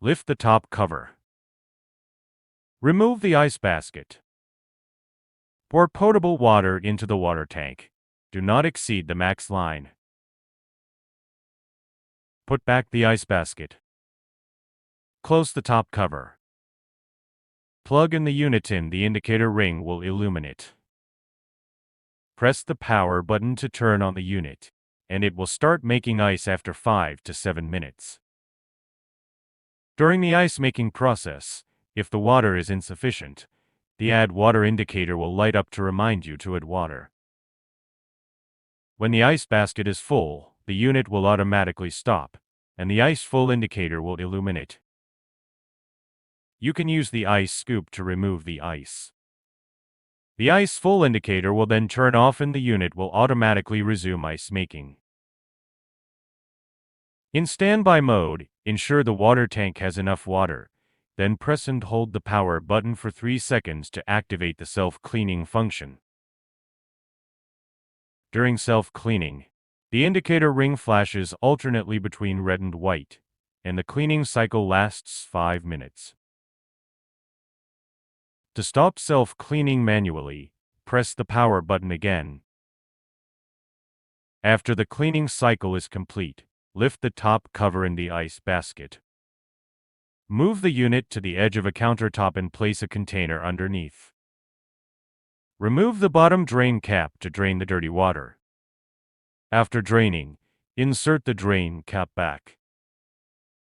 Lift the top cover. Remove the ice basket. Pour potable water into the water tank. Do not exceed the max line. Put back the ice basket. Close the top cover. Plug in the unit in. The indicator ring will illuminate. Press the power button to turn on the unit, and it will start making ice after 5 to 7 minutes. During the ice making process, if the water is insufficient, the add water indicator will light up to remind you to add water. When the ice basket is full, the unit will automatically stop, and the ice full indicator will illuminate. You can use the ice scoop to remove the ice. The ice full indicator will then turn off and the unit will automatically resume ice making. In standby mode, ensure the water tank has enough water, then press and hold the power button for 3 seconds to activate the self-cleaning function. During self-cleaning, the indicator ring flashes alternately between red and white, and the cleaning cycle lasts 5 minutes. To stop self-cleaning manually, press the power button again. After the cleaning cycle is complete, lift the top cover in the ice basket. Move the unit to the edge of a countertop and place a container underneath. Remove the bottom drain cap to drain the dirty water. After draining, insert the drain cap back.